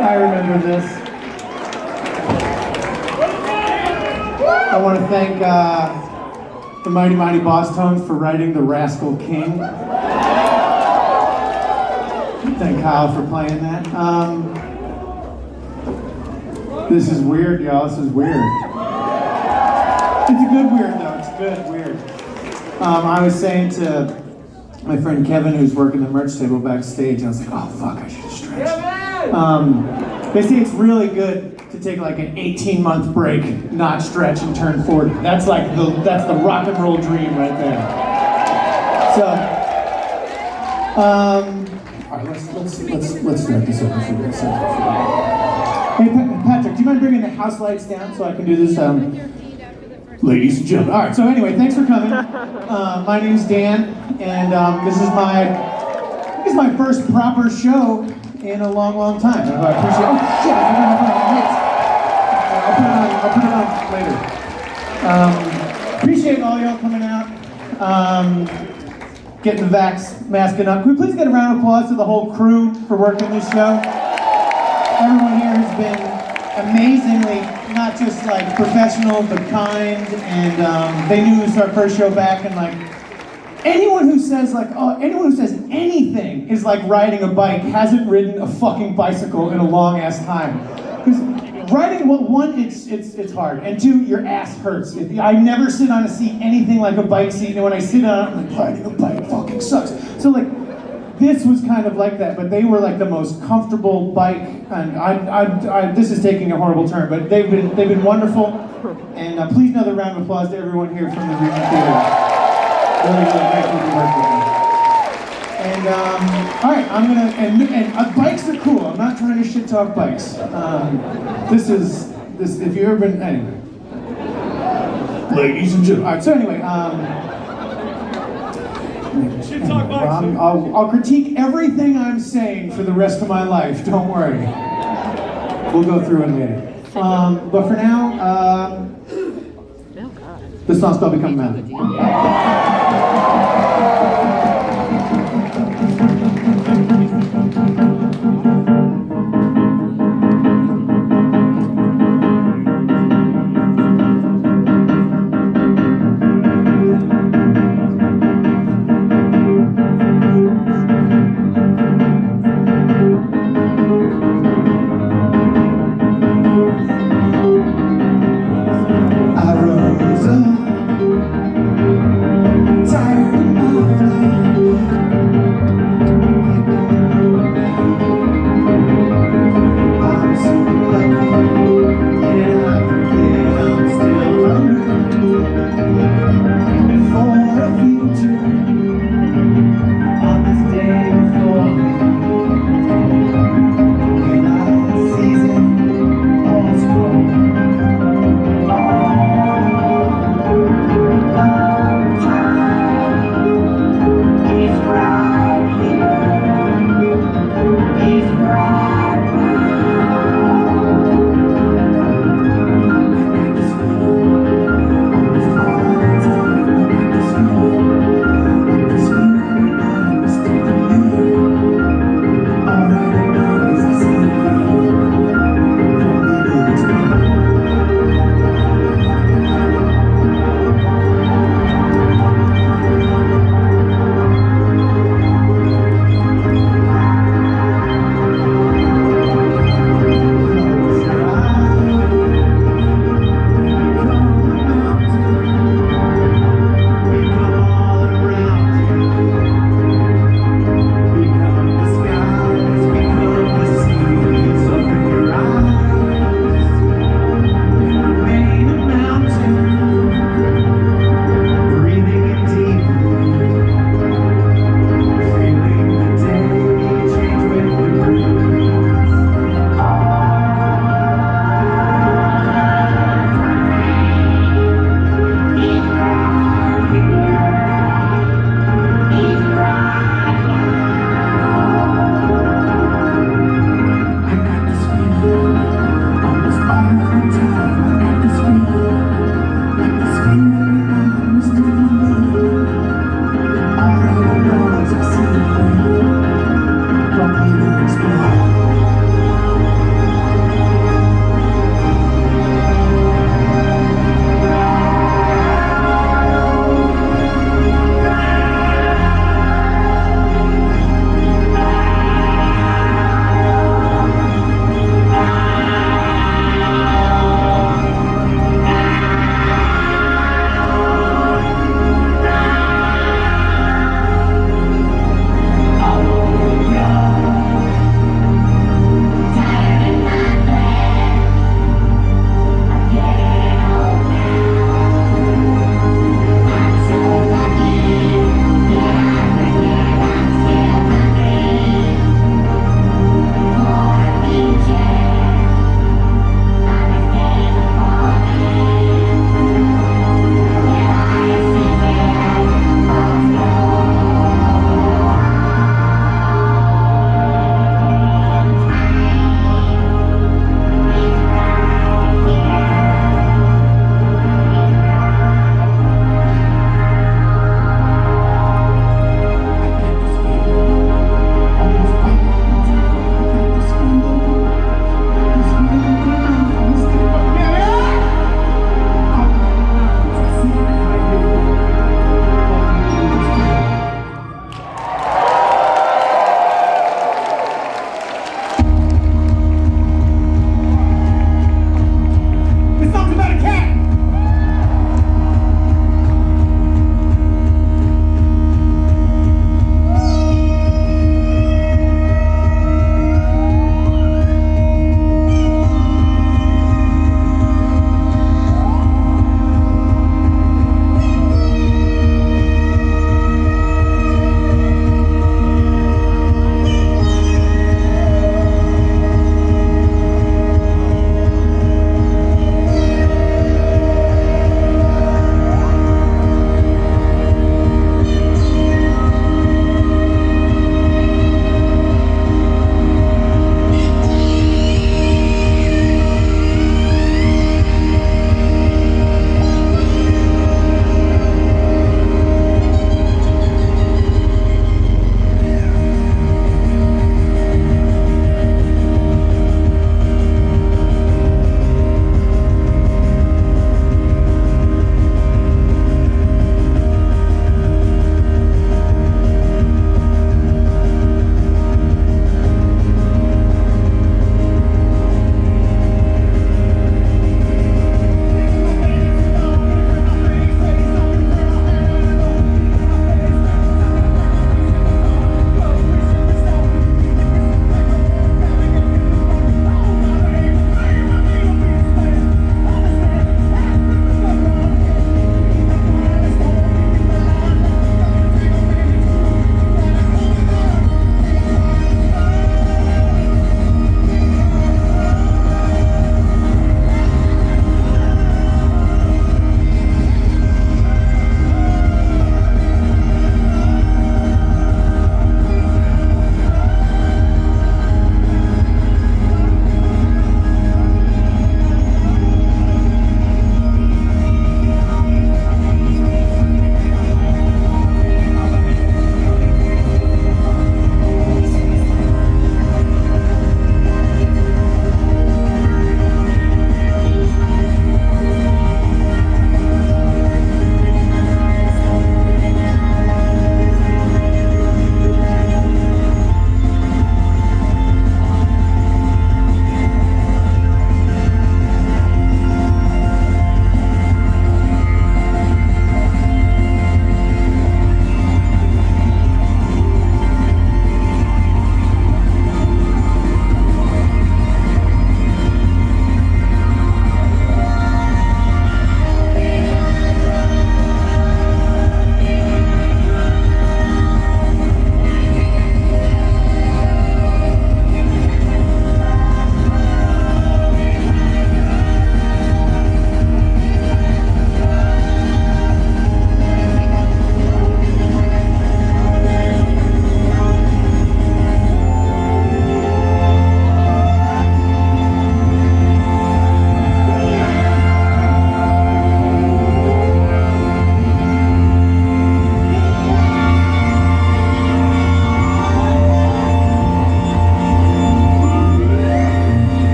I remember this. I want to thank the Mighty Mighty Boss Tones for writing The Rascal King. Thank Kyle for playing that. This is weird, y'all. This is weird. It's a good weird, though. It's good weird. I was saying to my friend Kevin, who's working the merch table backstage, I was like, oh, fuck, I should have stretched. They say it's really good to take like an 18-month break, not stretch, and turn 40. That's like that's the rock and roll dream right there. So, all right, let's start this over for this. Hey, Patrick, do you mind bringing the house lights down so I can do this? Ladies and gentlemen. All right, so anyway, thanks for coming. My name's Dan, and this is my first proper show in a long, long time. And I appreciate. Oh shit! I forgot my hits. I'll put it on later. Appreciate all y'all coming out, getting the vax, masking up. Can we please get a round of applause to the whole crew for working this show? Everyone here has been amazingly, not just like professional, but kind, and they knew it was our first show back, and like, anyone who says anything is like riding a bike hasn't ridden a fucking bicycle in a long ass time. Because riding, well, one, it's hard, and two, your ass hurts. I never sit on a seat anything like a bike seat, and when I sit on it, I'm like, riding a bike fucking sucks. So like, this was kind of like that, but they were like the most comfortable bike, and I this is taking a horrible turn, but they've been wonderful, and please another round of applause to everyone here from the Regent Theater. Really grateful to work with them. And all right, I'm gonna and bikes are cool. I'm not trying to shit talk bikes. This if you've ever been anyway, ladies and gentlemen. All right, so anyway. I'll critique everything I'm saying for the rest of my life. Don't worry. We'll go through it later. But for now, this song's called Become Man.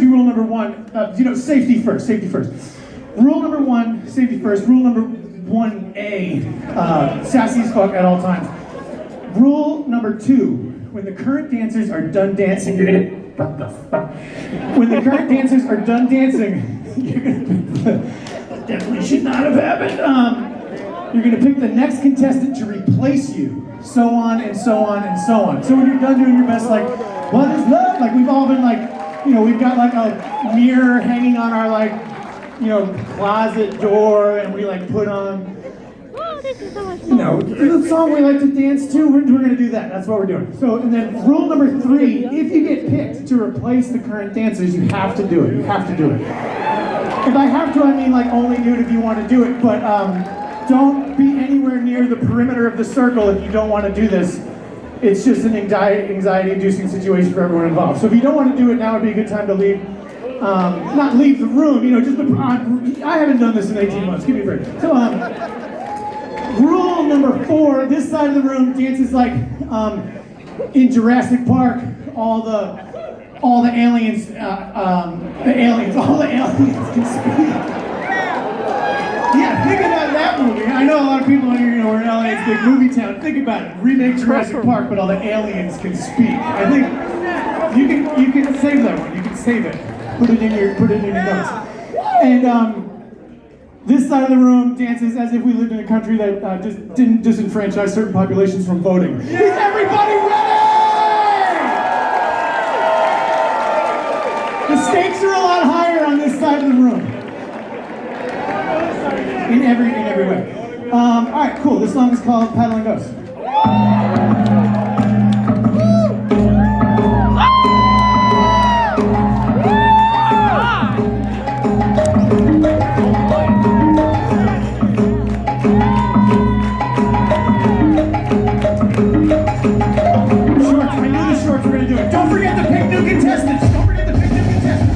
be rule number one. Safety first, safety first. Rule number one, safety first. Rule number 1A, sassy as fuck at all times. Rule number 2, when the current dancers are done dancing, you're gonna... When the current dancers are done dancing, you're gonna... Definitely should not have happened. You're gonna pick the next contestant to replace you. So on and so on and so on. So when you're done doing your best, like, what is love? Like, we've all been like, we've got like a mirror hanging on our like, closet door, and we like put on, the song we like to dance to. We're gonna do that. That's what we're doing. So, and then rule number 3, if you get picked to replace the current dancers, you have to do it. You have to do it. If I have to, I mean like only do it if you want to do it, but don't be anywhere near the perimeter of the circle if you don't want to do this. It's just an anxiety-inducing situation for everyone involved. So if you don't want to do it, now would be a good time to leave. Not leave the room, I haven't done this in 18 months, give me a break. So, rule number 4, this side of the room dances like in Jurassic Park, all the aliens can speak. Yeah, think about that movie. I know a lot of people in here, we're in LA, it's a big movie town. Think about it. Remake Jurassic Park, but all the aliens can speak. I think you can save that one. You can save it. Put it in your notes. And this side of the room dances as if we lived in a country that just didn't disenfranchise certain populations from voting. Is everybody ready? The stakes are a lot higher on this side of the room. In every way. All right, cool. This song is called Paddle and Ghost. Shorts, I knew the shorts were going to do it. Don't forget to pick new contestants. Don't forget to pick new contestants.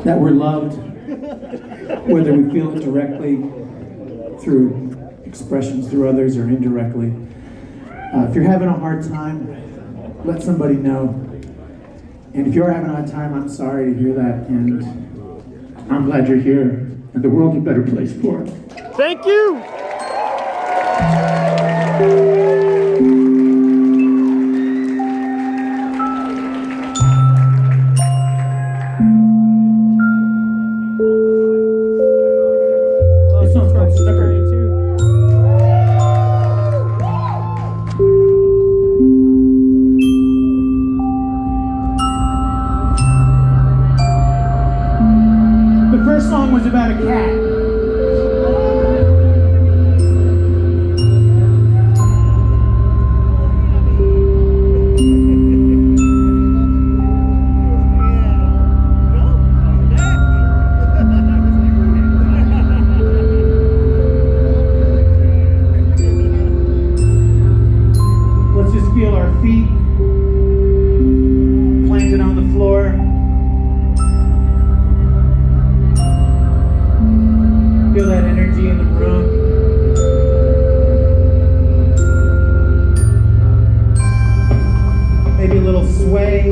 that we're loved, whether we feel it directly through expressions through others or indirectly. If you're having a hard time, let somebody know. And if you're having a hard time, I'm sorry to hear that, and I'm glad you're here, and the world's a better place for it. Thank you! This song's called Stucker. The first song was about a cat. Let's just feel our feet planted on the floor. Feel that energy in the room. Maybe a little sway.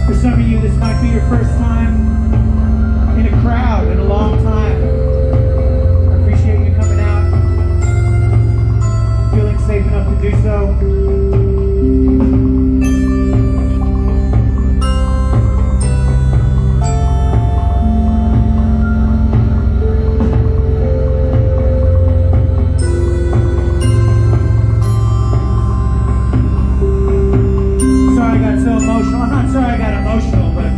For some of you, this might be your first time in a crowd in a long time. I appreciate you coming out, feeling safe enough to do so. Sorry I got so emotional. I'm not sorry I got emotional, but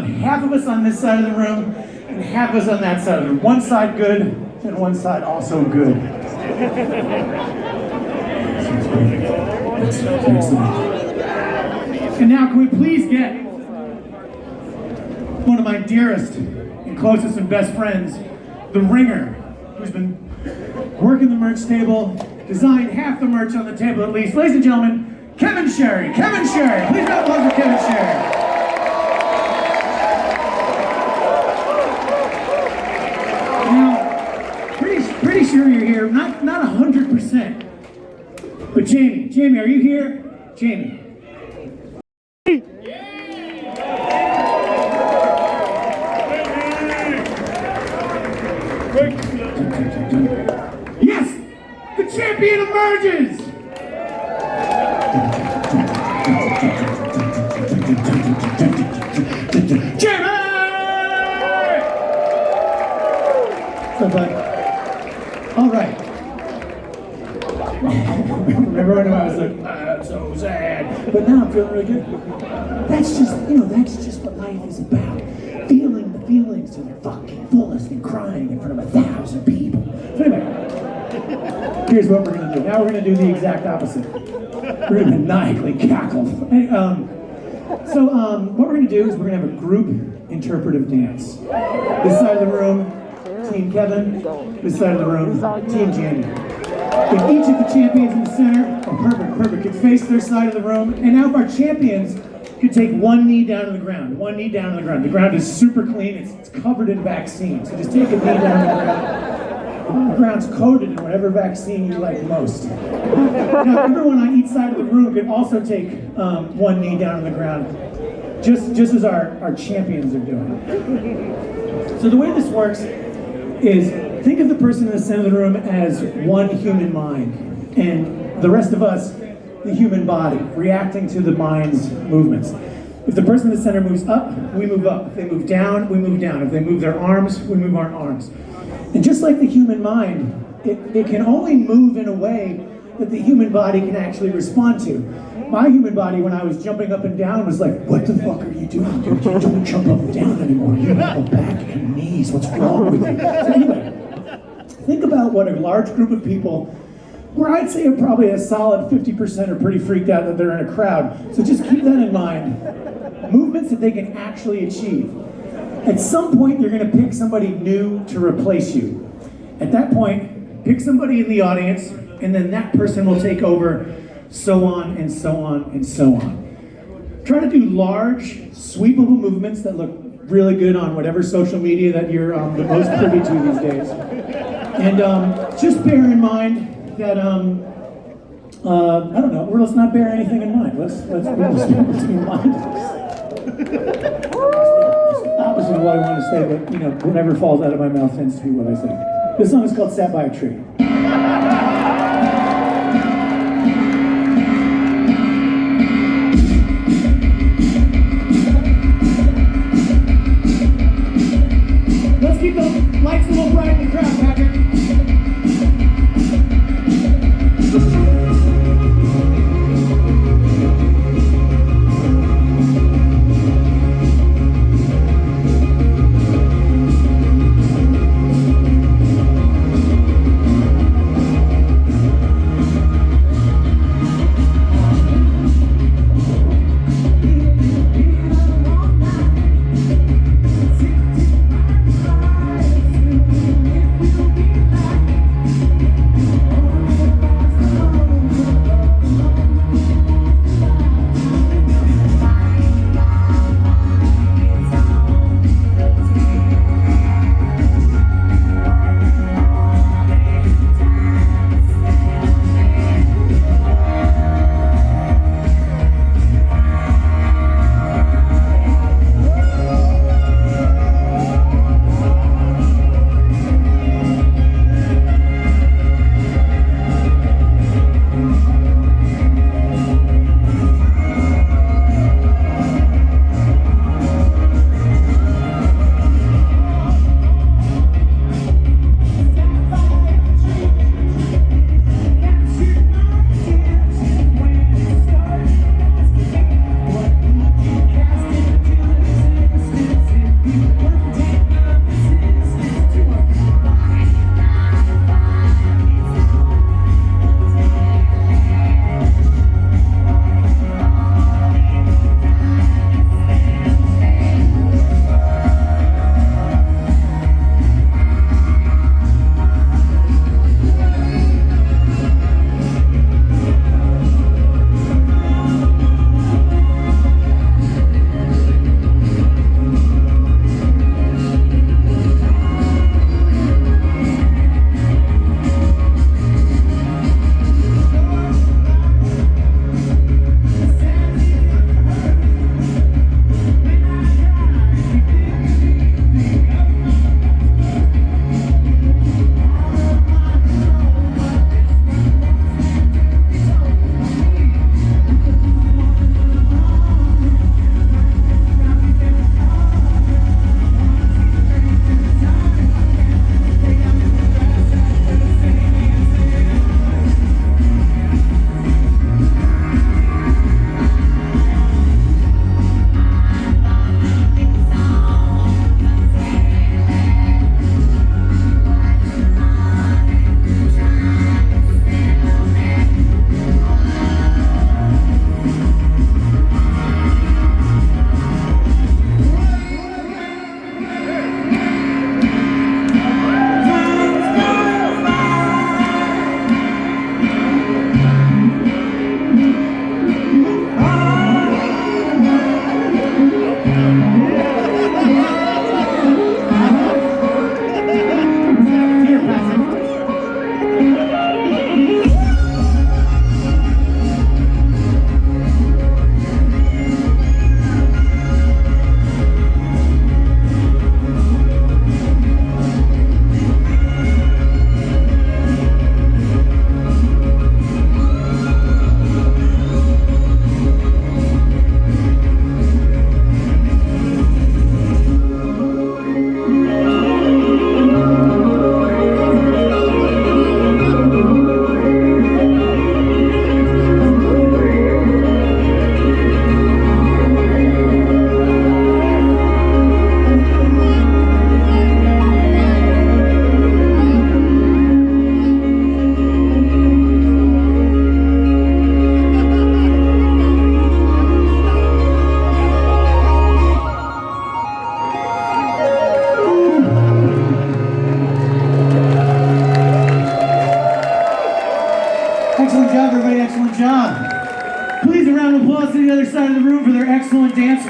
want half of us on this side of the room and half of us on that side of the room. One side good and one side also good. And now can we please get one of my dearest and closest and best friends, the ringer, who's been working the merch table, designed half the merch on the table at least. Ladies and gentlemen, Kevin Sherry. Kevin Sherry. Please have applause for Kevin Sherry. Now, pretty sure you're here. Not 100%. But Jamie, are you here? Jamie. Yes! The champion emerges! Jamie! So, bud. All right. Remember when I was like, I'm so sad. But now I'm feeling really good. That's just what life is about. Feeling the feelings to their fucking fullest and crying in front of 1,000 people. So anyway, here's what we're gonna do. Now we're gonna do the exact opposite. We're gonna maniacally cackle. What we're gonna do is we're gonna have a group interpretive dance. This side of the room, Team Kevin. This side of the room, Team Jamie. If each of the champions in the center, perfect, could face their side of the room, and now if our champions could take one knee down to the ground, one knee down to the ground. The ground is super clean, it's covered in vaccine, so just take a knee down to the ground. The ground's coated in whatever vaccine you like most. Now, everyone on each side of the room could also take one knee down to the ground, just as our champions are doing. So the way this works is, think of the person in the center of the room as one human mind, and the rest of us, the human body, reacting to the mind's movements. If the person in the center moves up, we move up. If they move down, we move down. If they move their arms, we move our arms. And just like the human mind, it can only move in a way that the human body can actually respond to. My human body, when I was jumping up and down, was like, what the fuck are you doing, dude? You don't jump up and down anymore. You have a back and knees. What's wrong with you? So anyway, think about what a large group of people, where I'd say probably a solid 50% are pretty freaked out that they're in a crowd. So just keep that in mind. Movements that they can actually achieve. At some point, you're gonna pick somebody new to replace you. At that point, pick somebody in the audience, and then that person will take over, so on and so on and so on. Try to do large, sweepable movements that look really good on whatever social media that you're the most privy to these days. And just bear in mind that, I don't know, let's not bear anything in mind. Let's be mindful. Opposite of what I want to say, but whatever falls out of my mouth tends to be what I say. This song is called Sat by a Tree. Let's keep the lights a little bright in the crowd, Patrick.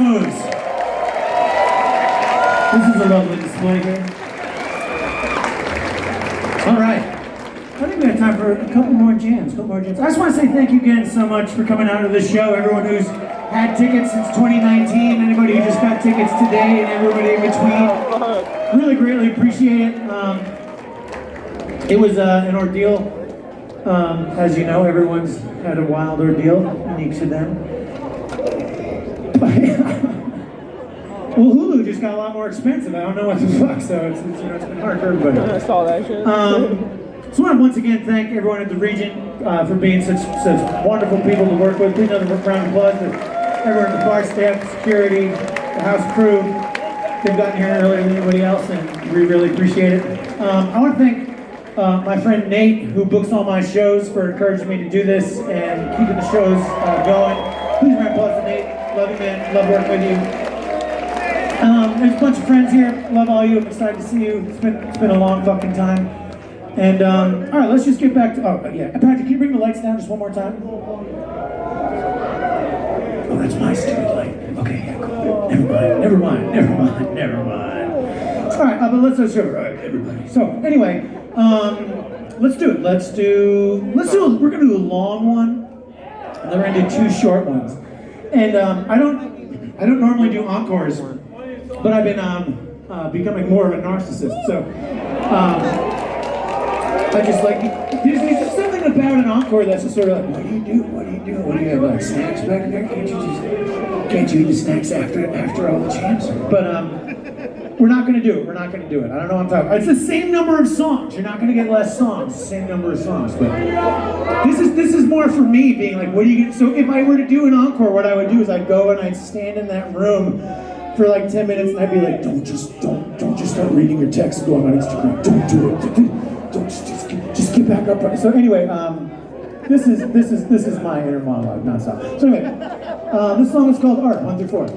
moves. This is a lovely display here. All right. I think we have time for a couple more jams. I just want to say thank you again so much for coming out to this show. Everyone who's had tickets since 2019, anybody who just got tickets today, and everybody in between. Really greatly appreciate it. It was an ordeal. As you know, everyone's had a wild ordeal, unique to them. Well, Hulu just got a lot more expensive. I don't know what the fuck, so it's been hard for everybody. I saw that shit. So I want to once again thank everyone at the Regent for being such wonderful people to work with. Please another round of applause to everyone at the bar staff, security, the house crew. They've gotten here earlier than anybody else, and we really appreciate it. I want to thank my friend Nate, who books all my shows, for encouraging me to do this and keeping the shows going. Please round of applause to Nate. Love you, man. Love working with you. There's a bunch of friends here. Love all you. I'm excited to see you. It's been a long fucking time. And all right, let's just get back to. Oh yeah, Patrick, can you bring the lights down just one more time? Oh, that's my stupid light. Okay, yeah, cool. Never mind. All right, but let's just go. All right, everybody. So anyway, let's do it. We're gonna do a long one, and then we're gonna do two short ones. And I don't normally do encores, but I've been becoming more of a narcissist. So I just like, there's just something about an encore that's just sort of like, what do you do? What do you have, like snacks back there? Can't you eat the snacks after all the jams? But we're not gonna do it. I don't know what I'm talking about. It's the same number of songs. You're not gonna get less songs. It's the same number of songs. But this is more for me being like, what do you get? So if I were to do an encore, what I would do is I'd go and I'd stand in that room for like 10 minutes and I'd be like, don't just start reading your text going on Instagram. Don't do it. Don't just get back up. So anyway, this is my inner monologue, nonstop. So anyway, this song is called Art, 1 through 4.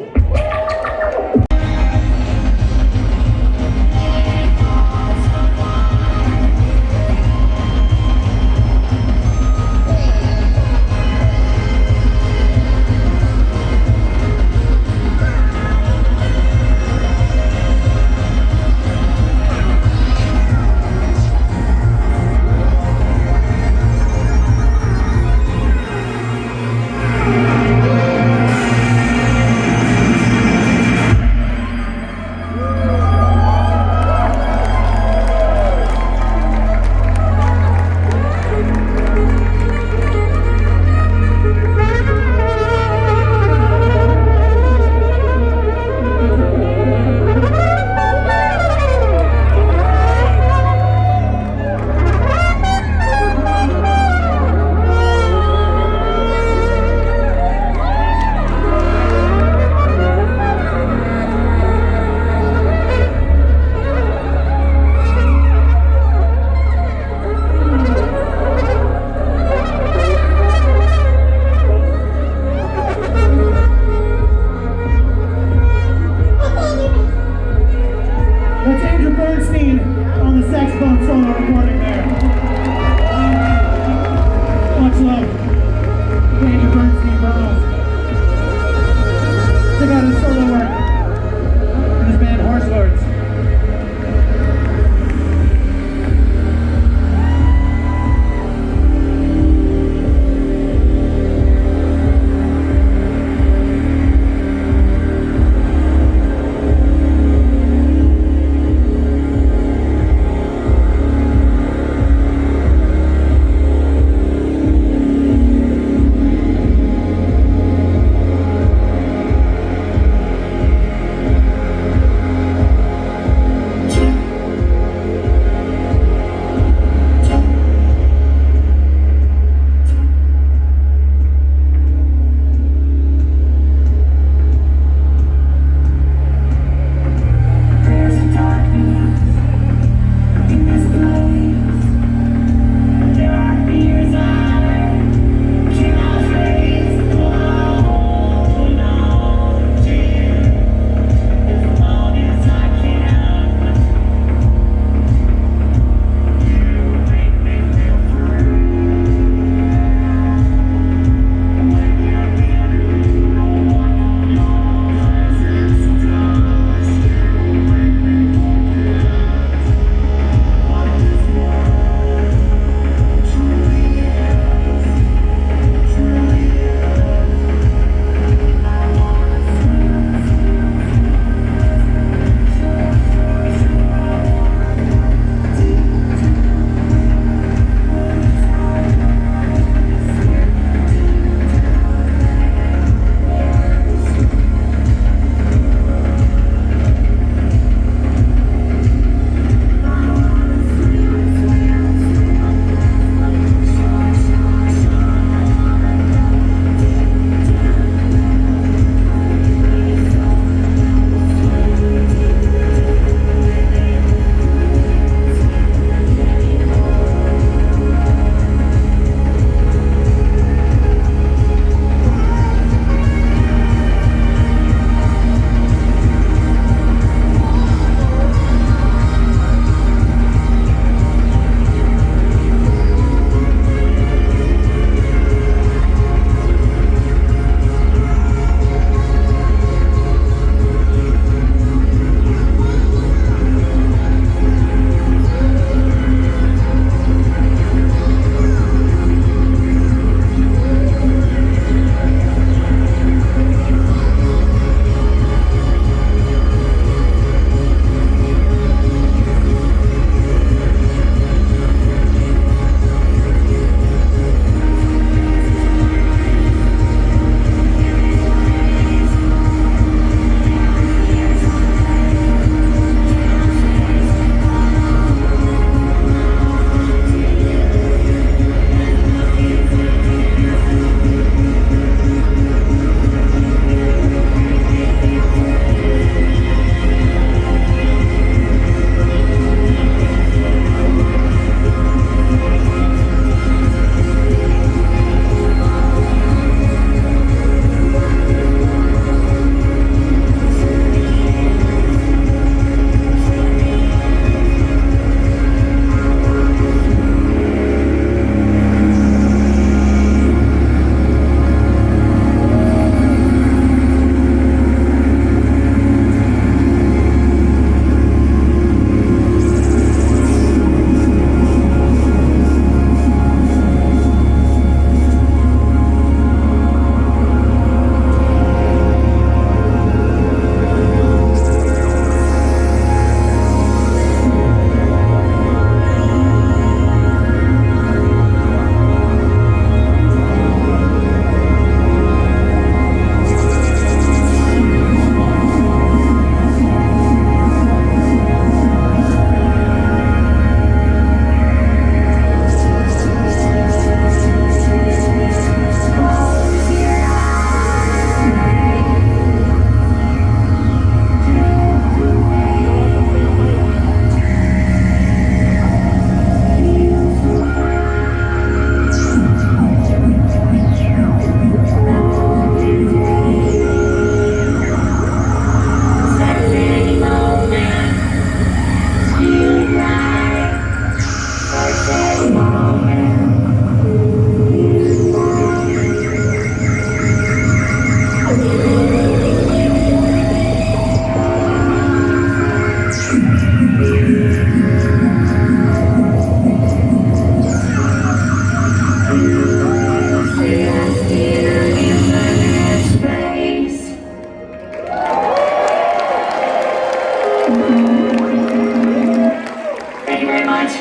Thank you very much.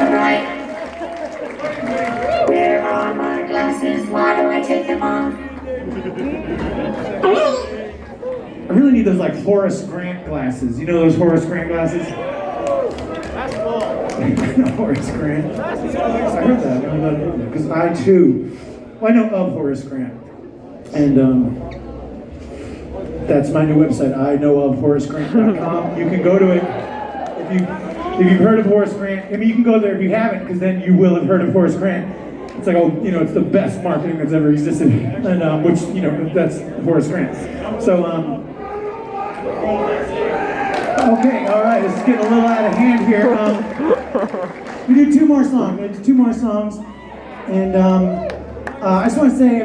Alright. Where are my glasses? Why do I take them off? I really need those like Horace Grant glasses. You know those Horace Grant glasses? Horace Grant. I heard that. Because I too, well, I know of Horace Grant. And that's my new website, I know of HoraceGrant.com. You can go to it if you've heard of Horace Grant. I mean, you can go there if you haven't, because then you will have heard of Horace Grant. It's like, oh, you know, it's the best marketing that's ever existed, and which, you know, that's Horace Grant. So, okay, all right, this is getting a little out of hand here. We do two more songs, and I just want to say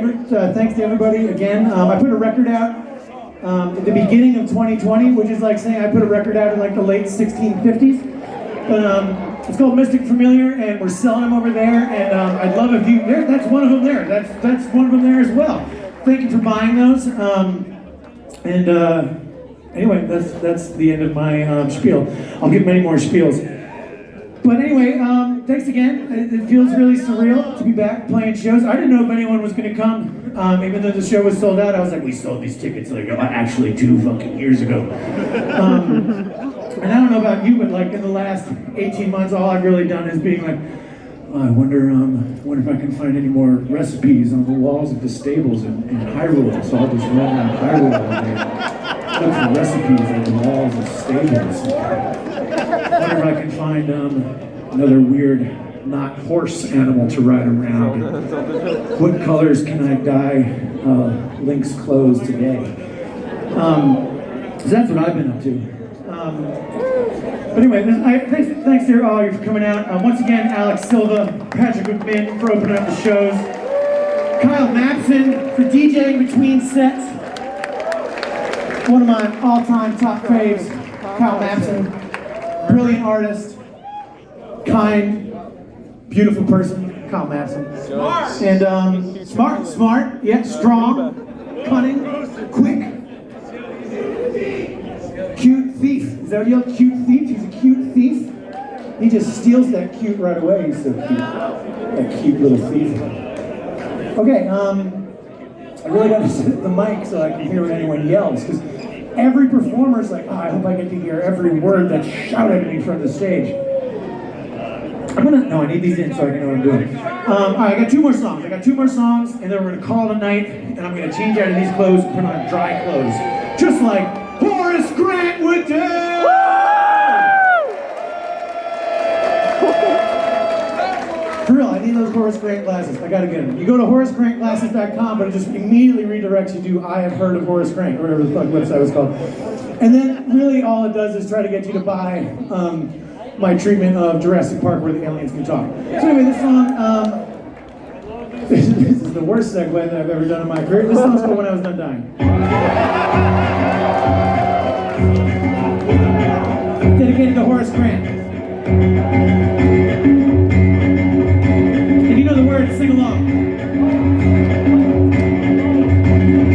thanks to everybody again. I put a record out at the beginning of 2020, which is like saying I put a record out in like the late 1650s. But it's called Mystic Familiar, and we're selling them over there. And I'd love if you there. That's one of them there. That's one of them there as well. Thank you for buying those. Anyway, that's the end of my spiel. I'll give many more spiels. But anyway, thanks again. It feels really surreal to be back playing shows. I didn't know if anyone was going to come. Even though the show was sold out, I was like, we sold these tickets like actually 2 fucking years ago. And I don't know about you, but like in the last 18 months, all I've really done is being like, oh, I wonder if I can find any more recipes on the walls of the stables in Hyrule. So I'll just run around Hyrule all day, look for recipes on the walls of stables. I wonder if I can find another weird, not horse animal to ride around. What colors can I dye Link's clothes today? So that's what I've been up to. But anyway, thanks to all of you for coming out. Once again, Alex Silva, Patrick McMinn for opening up the shows. Kyle Mapson for DJing between sets. One of my all-time top faves, Kyle Mapson. Brilliant artist, kind, beautiful person, Kyle Mapson. And smart, yeah, strong, cunning, quick. Cute thief. Is that what you call cute thief? He's a cute thief. He just steals that cute right away. He's so cute. That cute little thief. Okay, I really got to set the mic so I can hear when anyone yells, because every performer's like, oh, I hope I get to hear every word that's shouted at me from the stage. No, I need these in so I can know what I'm doing. All right, I got two more songs, and then we're gonna call it a night, and I'm gonna change out of these clothes and put on dry clothes. Just like Horace Grant would do! For real, I need those Horace Grant glasses. I gotta get them. You go to HoraceGrantGlasses.com, but it just immediately redirects you to I have heard of Horace Grant, or whatever the fuck website was called. And then really all it does is try to get you to buy my treatment of Jurassic Park where the aliens can talk. So anyway, this song, this is the worst segue that I've ever done in my career. This song's called When I Was Done Dying. Dedicated to Horace Grant. If you know the words, sing along.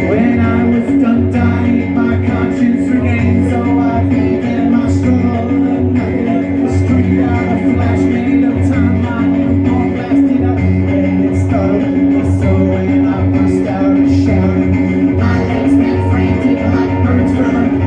When I was done dying, my conscience regained, so I began my struggle. And nothing was straight out a flash made of time. My newborn blasted up, and it startled me so. And I burst out and shouted. My legs went frantic like birds from a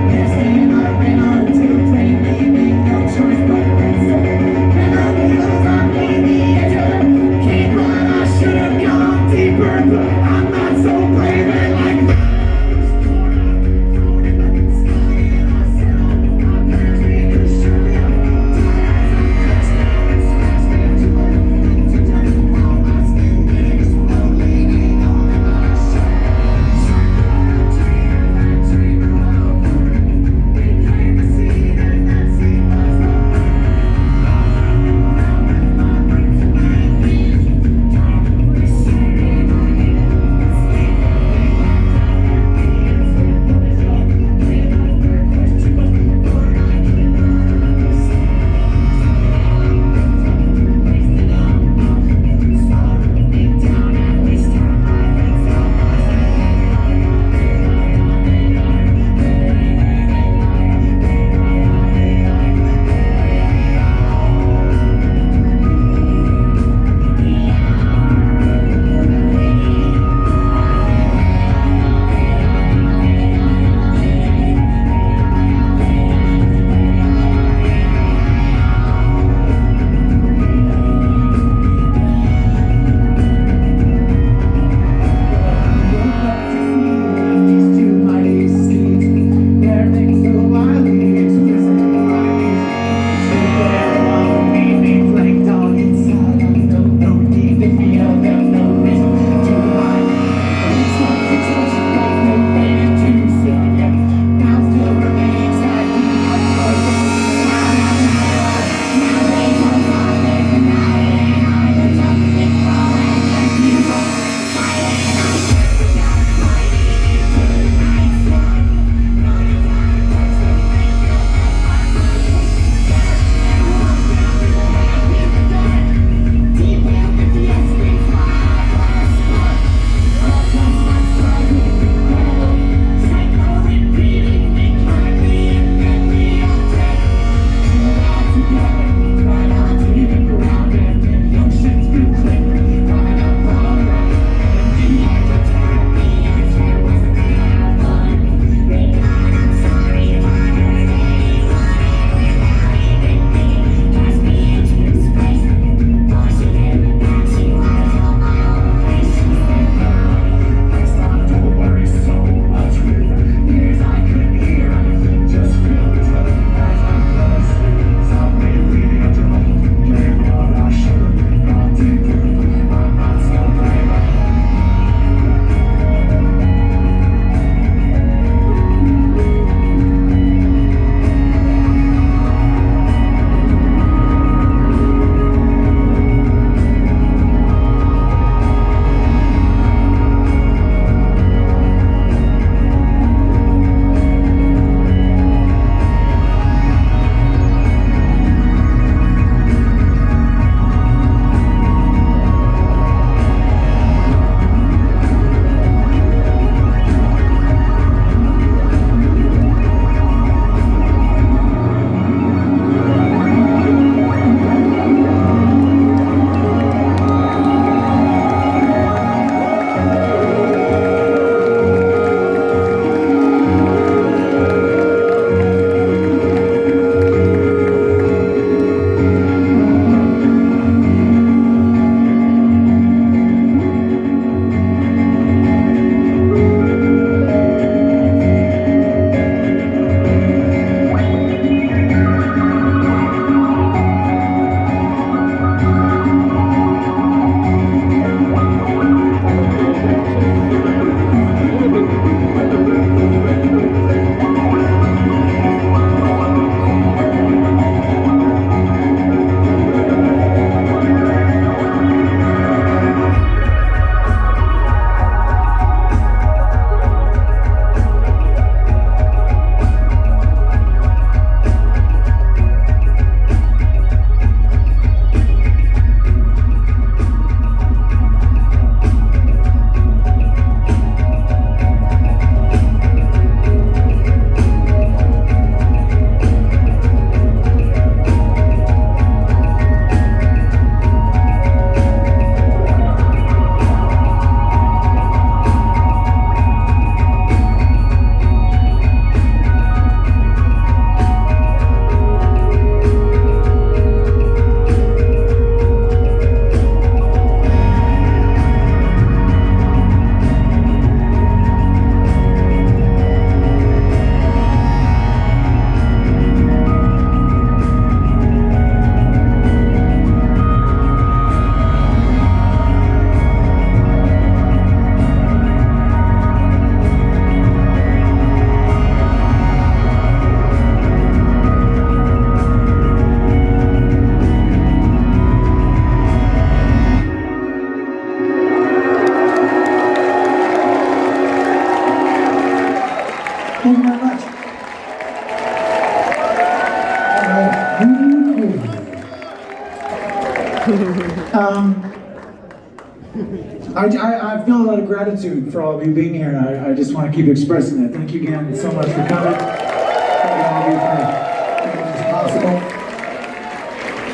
I feel a lot of gratitude for all of you being here, and I just want to keep expressing that. Thank you again so much for coming. Thank you all of you for making this possible.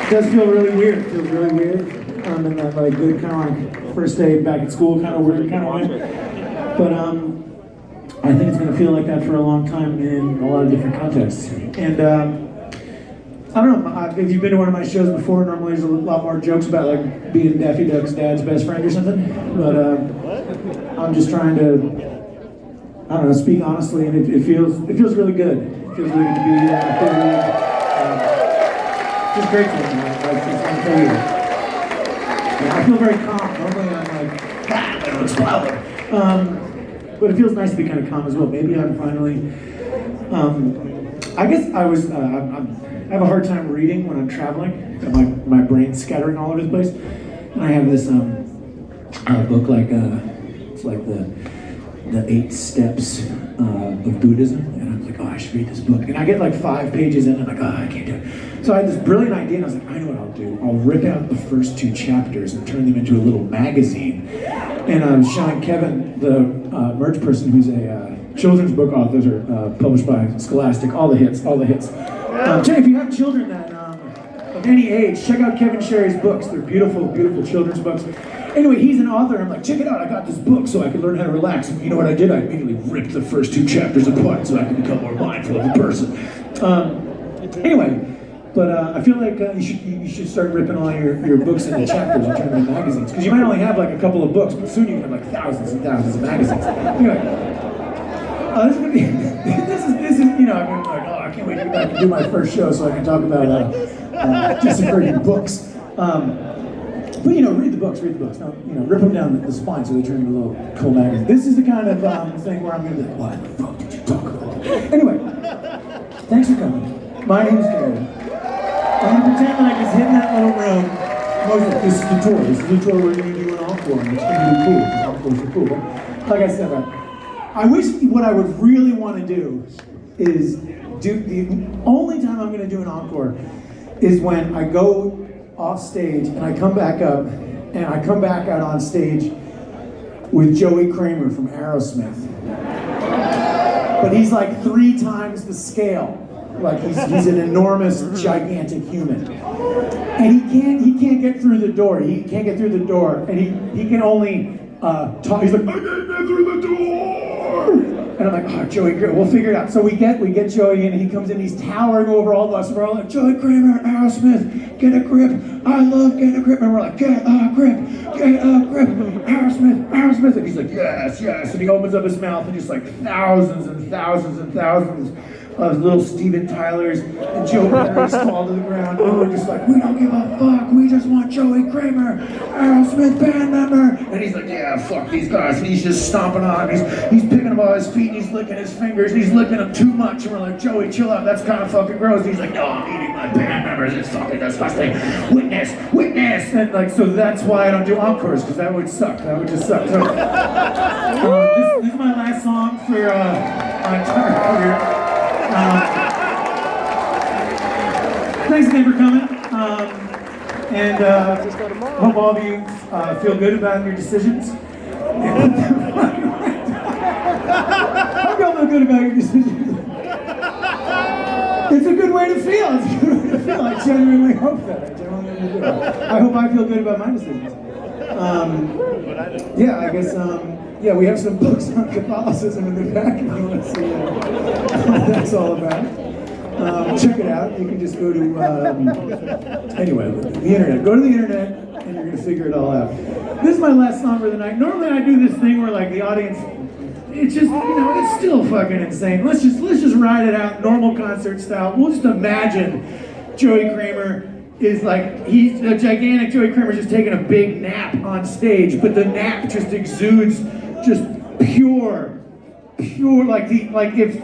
It does feel really weird. It feels really weird. I'm in that like good kind of like first day back at school kind of weird kind of way. But I think it's going to feel like that for a long time in a lot of different contexts. And I don't know, if you've been to one of my shows before, normally there's a lot more jokes about like being Daffy Duck's dad's best friend or something. But I'm just trying to, I don't know, speak honestly, and it feels really good. It feels really good to be just grateful. Like, just want to tell you. Yeah, I feel very calm. Normally I'm like, I'm gonna explode. But it feels nice to be kind of calm as well. Maybe I'm finally, I guess I have a hard time reading when I'm traveling. My brain's scattering all over the place. And I have this book like, it's like the 8 steps of Buddhism. And I'm like, oh, I should read this book. And I get like 5 pages in and I'm like, oh, I can't do it. So I had this brilliant idea and I was like, I know what I'll do. I'll rip out the first 2 chapters and turn them into a little magazine. And I was showing Kevin, the merch person, who's a children's book author, published by Scholastic, all the hits. If you have children that of any age, check out Kevin Sherry's books. They're beautiful, beautiful children's books. Anyway, he's an author. I'm like, check it out. I got this book so I can learn how to relax. And you know what I did? I immediately ripped the first 2 chapters apart so I can become more mindful of the person. Anyway, but I feel like you should start ripping all your books into chapters and turn them into magazines. Because you might only have like a couple of books, but soon you can have like thousands and thousands of magazines. Anyway. This is gonna be, this is, you know, I'm like, oh, I can't wait to get back and do my first show so I can talk about desecrating books. But you know, read the books. Now, you know, rip them down the spine so they turn into little cool magazines. This is the kind of thing where I'm gonna be like, what the fuck did you talk about? Anyway, thanks for coming. My name's Gary. I'm gonna pretend like it's in that little room. This is the tour. This is the tour we're gonna do an encore, and it's gonna be cool. Because encores are cool. But like I said, I wish what I would really want to do is the only time I'm going to do an encore is when I go off stage and I come back up and I come back out on stage with Joey Kramer from Aerosmith. But he's like 3 times the scale. Like he's an enormous, gigantic human. And he can't get through the door. He can't get through the door. And he can only talk. He's like, I can't get through the door. And I'm like, oh, Joey, we'll figure it out. So we get Joey in, and he comes in, he's towering over all of us. We're all like, Joey Kramer, Aerosmith, get a grip. I love get a grip. And we're like, get a grip, Aerosmith. And he's like, yes. And he opens up his mouth, and just like thousands and thousands and thousands of little Steven Tylers and Joe Perry's fall to the ground. And we're just like, we don't give a fuck. We just want Joey Kramer, Aerosmith band member. And he's like, yeah, fuck these guys. And he's just stomping on him. He's picking them on his feet. And he's licking his fingers. And he's licking them too much. And we're like, Joey, chill out. That's kind of fucking gross. And he's like, no, I'm eating my band members. It's fucking disgusting. Witness. And like, so that's why I don't do encores, because that would suck. That would just suck. So, this is my last song for my entire career. Thanks again for coming, and hope all of you feel good about your decisions. Hope y'all feel good about your decisions. It's a good way to feel. I genuinely hope that. I hope I feel good about my decisions. Yeah, I guess. Yeah, we have some books on Catholicism in the back if you want to see what that's all about. Check it out. You can just go to, anyway, the internet. Go to the internet and you're going to figure it all out. This is my last song for the night. Normally I do this thing where like the audience, it's just, you know, it's still fucking insane. Let's just ride it out normal concert style. We'll just imagine Joey Kramer is like, he's a gigantic Joey Kramer's just taking a big nap on stage, but the nap just exudes just pure, like if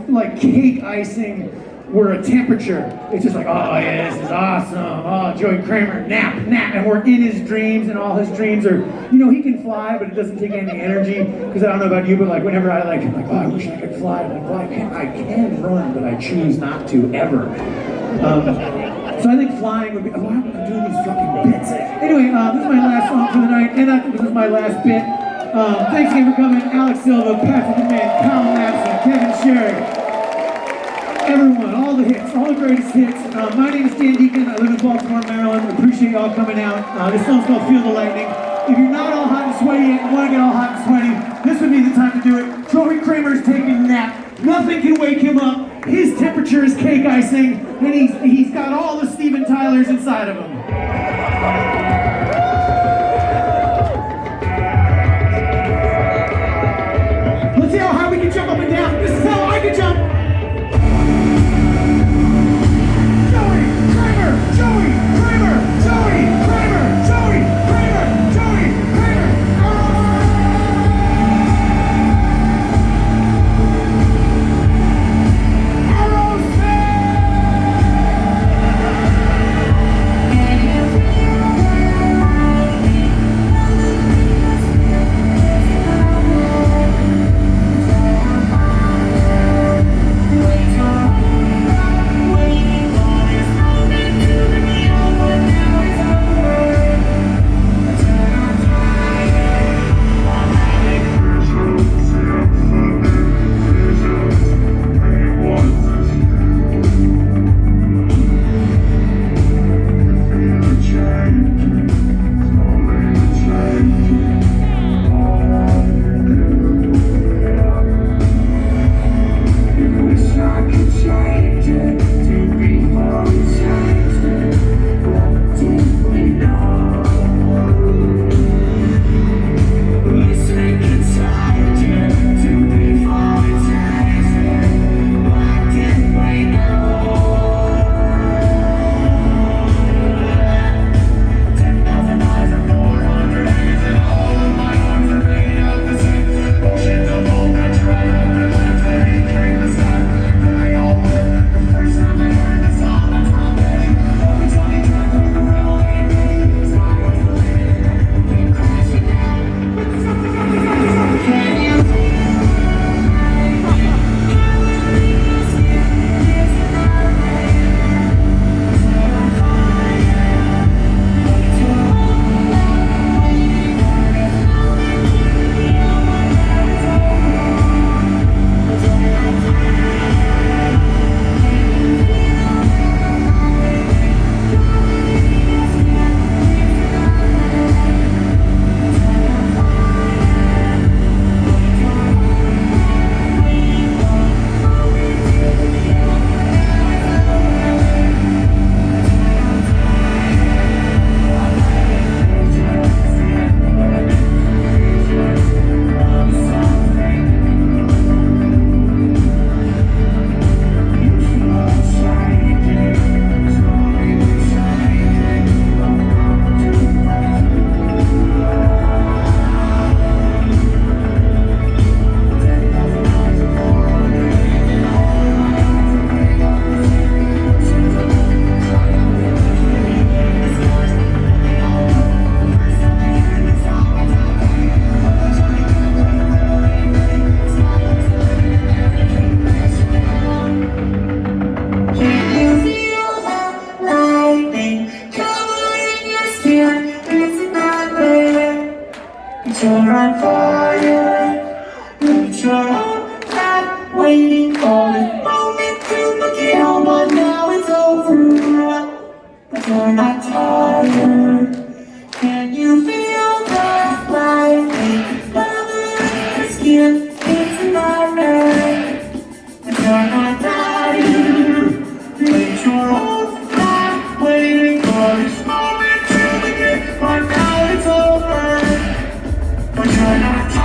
cake icing were a temperature. It's just like, oh yeah, this is awesome. Oh, Joey Kramer, nap, and we're in his dreams, and all his dreams are, you know, he can fly, but it doesn't take any energy. Because I don't know about you, but like whenever I'm like, oh, I wish I could fly. I'm like, well, I can run, but I choose not to ever. So I think flying would be, oh, I'm doing these fucking bits. Anyway, this is my last song for the night, and I think this is my last bit. Thanks again for coming. Alex Silva, Patrick the Man, Kyle Madsen, Kevin Sherry. Everyone, all the hits, all the greatest hits. My name is Deacon. I live in Baltimore, Maryland. Appreciate y'all coming out. This song's called Feel the Lightning. If you're not all hot and sweaty yet and want to get all hot and sweaty, this would be the time to do it. Joey Kramer's taking a nap. Nothing can wake him up. His temperature is cake icing, and he's got all the Steven Tylers inside of him. Let's see how high we can jump up and down. This is how I can jump. Joey Kramer, Joey Kramer, Joey Kramer, Joey Kramer, Joey Kramer. Waiting for the moment to begin, but now it's over. But you're not tired. Can you feel the lightning bubbling your skin? It's not right. But you're not tired. Wait your whole life waiting for this moment to begin, but now it's over. But you're not tired.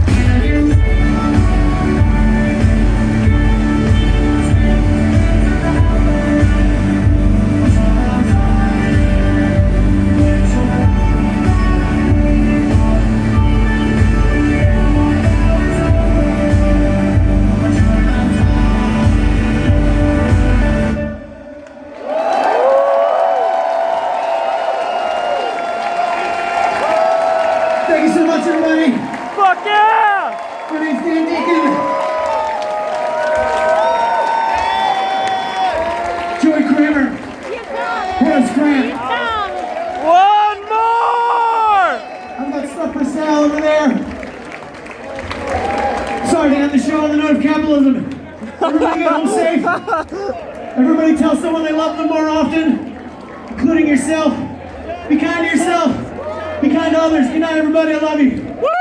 Can you Everybody tell someone they love them more often, including yourself. Be kind to yourself. Be kind to others. Good night, everybody. I love you.